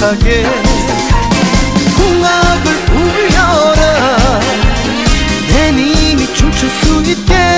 행복하게 궁합을 울려라 내 님이 춤출 수 있게